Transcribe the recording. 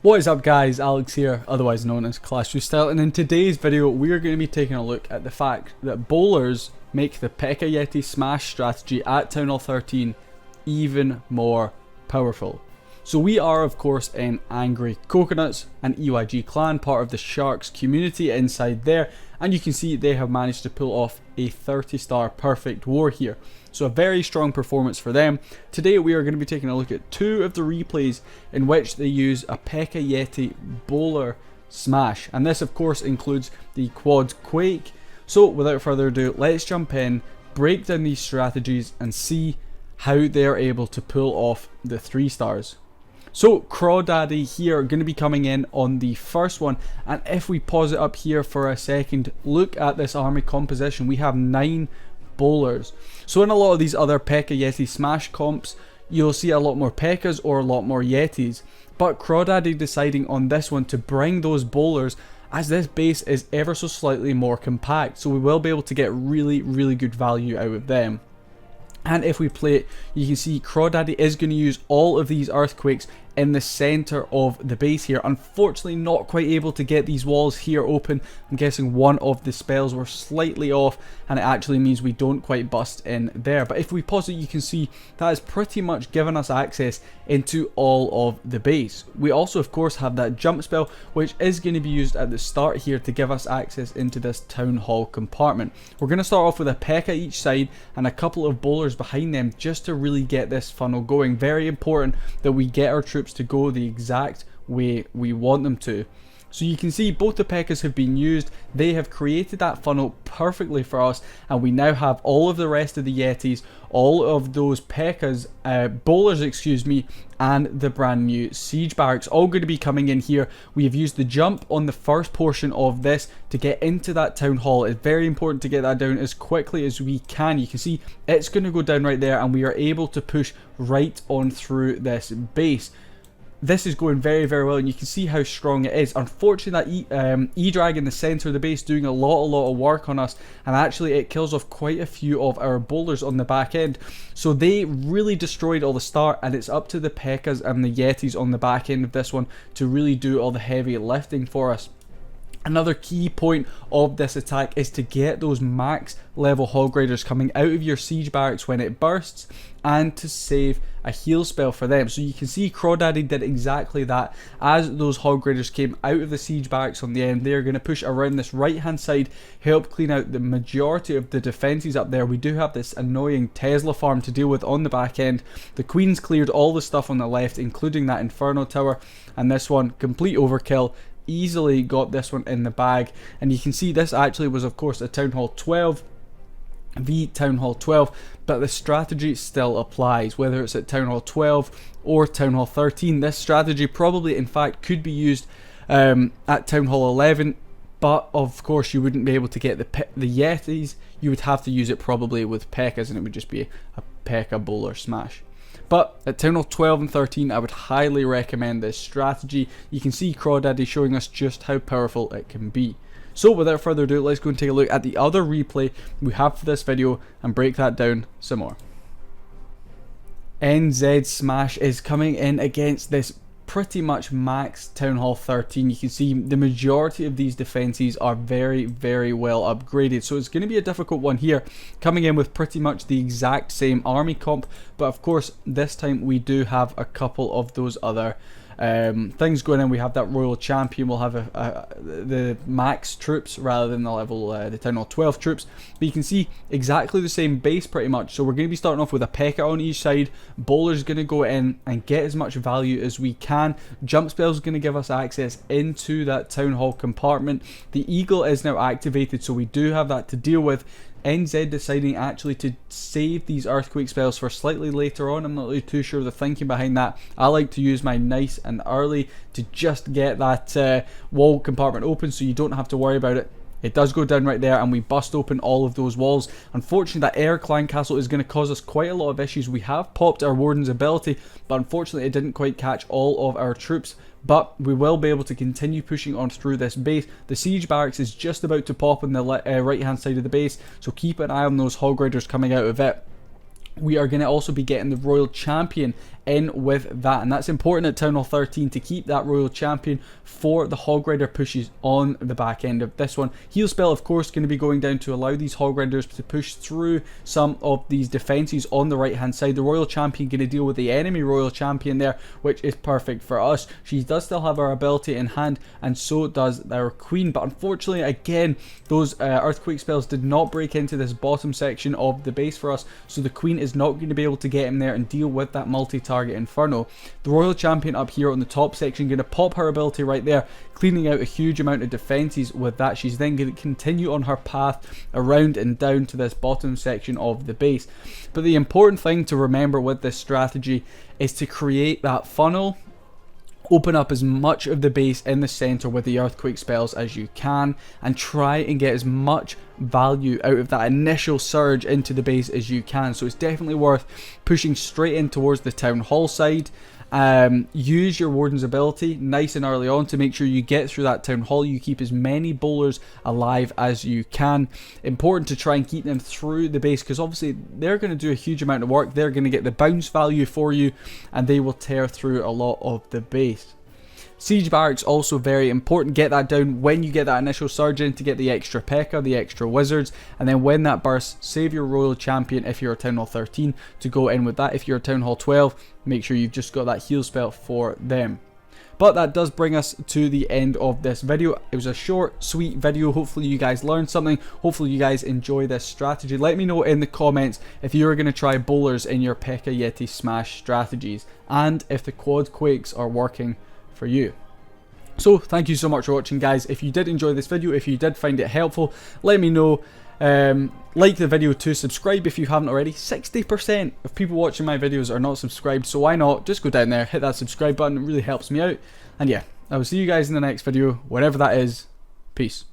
What is up guys, Alex here, otherwise known as Clash Style, and in today's video we are going to be taking a look at the fact that bowlers make the Pekka Yeti Smash strategy at Town Hall 13 even more powerful. So we are of course in Angry Coconuts, an EYG clan, part of the Sharks community inside there, and you can see they have managed to pull off a 30-star perfect war here. So a very strong performance for them. Today we are going to be taking a look at two of the replays in which they use a Pekka Yeti bowler smash, and this of course includes the quad quake. So without further ado, let's jump in, break down these strategies and see how they're able to pull off the 3 stars. So Crawdaddy here going to be coming in on the first one, and if we pause it up here for a second, look at this army composition. We have 9 bowlers. So in a lot of these other Pekka Yeti Smash comps, you'll see a lot more Pekkas or a lot more Yetis, but Crawdaddy deciding on this one to bring those bowlers, as this base is ever so slightly more compact, so we will be able to get really good value out of them. And if we play it, you can see Crawdaddy is going to use all of these earthquakes in the center of the base here. Unfortunately not quite able to get these walls here open. I'm guessing one of the spells were slightly off, and it actually means we don't quite bust in there. But if we pause it, you can see that has pretty much given us access into all of the base. We also of course have that jump spell, which is going to be used at the start here to give us access into this town hall compartment. We're going to start off with a Pekka each side and a couple of bowlers behind them just to really get this funnel going. Very important that we get our troops to go the exact way we want them to. So you can see both the Pekkas have been used. They have created that funnel perfectly for us, and we now have all of the rest of the Yetis, all of those Pekkas, bowlers excuse me, and the brand new siege barracks all going to be coming in here. We have used the jump on the first portion of this to get into that town hall. It's very important to get that down as quickly as we can. You can see it's going to go down right there, and we are able to push right on through this base. This is going very well, and you can see how strong it is. Unfortunately, that E-Drag in the center of the base doing a lot of work on us, and actually it kills off quite a few of our bowlers on the back end. So they really destroyed all the start, and it's up to the Pekkas and the Yetis on the back end of this one to really do all the heavy lifting for us. Another key point of this attack is to get those max level hog raiders coming out of your siege barracks when it bursts, and to save a heal spell for them. So you can see Crawdaddy did exactly that. As those hog raiders came out of the siege barracks on the end, they're going to push around this right hand side, help clean out the majority of the defenses up there. We do have this annoying Tesla farm to deal with on the back end. The Queen's cleared all the stuff on the left, including that Inferno tower, and this one complete overkill. Easily got this one in the bag, and you can see this actually was of course a Town Hall 12 v Town Hall 12, but the strategy still applies whether it's at Town Hall 12 or Town Hall 13. This strategy probably in fact could be used at Town Hall 11, but of course you wouldn't be able to get the Yetis. You would have to use it probably with Pekkas, and it would just be a Pekka bowler smash. But at Town Hall 12 and 13, I would highly recommend this strategy. You can see Crawdaddy showing us just how powerful it can be. So without further ado, let's go and take a look at the other replay we have for this video and break that down some more. NZ Smash is coming in against this pretty much max Town Hall 13. You can see the majority of these defenses are very well upgraded, so it's going to be a difficult one here, coming in with pretty much the exact same army comp, but of course this time we do have a couple of those other things going in. We have that Royal Champion, we'll have the max troops rather than the Town Hall 12 troops, but you can see exactly the same base pretty much. So we're going to be starting off with a Pekka on each side. Bowler's going to go in and get as much value as we can. Jump spell's going to give us access into that Town Hall compartment. The Eagle is now activated, so we do have that to deal with. NZ deciding actually to save these earthquake spells for slightly later on. I'm not really too sure the thinking behind that. I like to use mine nice and early to just get that wall compartment open, so you don't have to worry about it. It does go down right there, and we bust open all of those walls. Unfortunately, that air clan castle is going to cause us quite a lot of issues. We have popped our warden's ability, but unfortunately it didn't quite catch all of our troops. But we will be able to continue pushing on through this base. The siege barracks is just about to pop on the right hand side of the base, so keep an eye on those hog raiders coming out of it. we are going to also be getting the Royal Champion in with that, and that's important at Town Hall 13 to keep that Royal Champion for the Hog Rider pushes on the back end of this one. Heal spell, of course, going to be going down to allow these Hog Riders to push through some of these defenses on the right hand side. The Royal Champion going to deal with the enemy Royal Champion there, which is perfect for us. She does still have our ability in hand, and so does our Queen, but unfortunately again those earthquake spells did not break into this bottom section of the base for us, so the Queen is not going to be able to get in there and deal with that multi-target Inferno. The Royal Champion up here on the top section going to pop her ability right there, cleaning out a huge amount of defenses with that. She's then going to continue on her path around and down to this bottom section of the base. But the important thing to remember with this strategy is to create that funnel, open up as much of the base in the center with the earthquake spells as you can, and try and get as much value out of that initial surge into the base as you can. So it's definitely worth pushing straight in towards the town hall side. Use your Warden's ability nice and early on to make sure you get through that town hall. You keep as many bowlers alive as you can. Important to try and keep them through the base, because obviously they're going to do a huge amount of work. They're going to get the bounce value for you, and they will tear through a lot of the base. Siege barracks also very important. Get that down when you get that initial surge in to get the extra Pekka, the extra wizards, and then when that bursts, save your Royal Champion if you're a Town Hall 13 to go in with that. If you're a Town Hall 12, make sure you've just got that heal spell for them. But that does bring us to the end of this video. It was a short, sweet video. Hopefully you guys learned something. Hopefully you guys enjoy this strategy. Let me know in the comments if you're going to try bowlers in your Pekka Yeti Smash strategies, and if the quad quakes are working for you. So thank you so much for watching, guys. If you did enjoy this video, if you did find it helpful, let me know. Like the video too, subscribe if you haven't already. 60% of people watching my videos are not subscribed, so why not just go down there, hit that subscribe button. It really helps me out. And yeah, I will see you guys in the next video, wherever that is. Peace.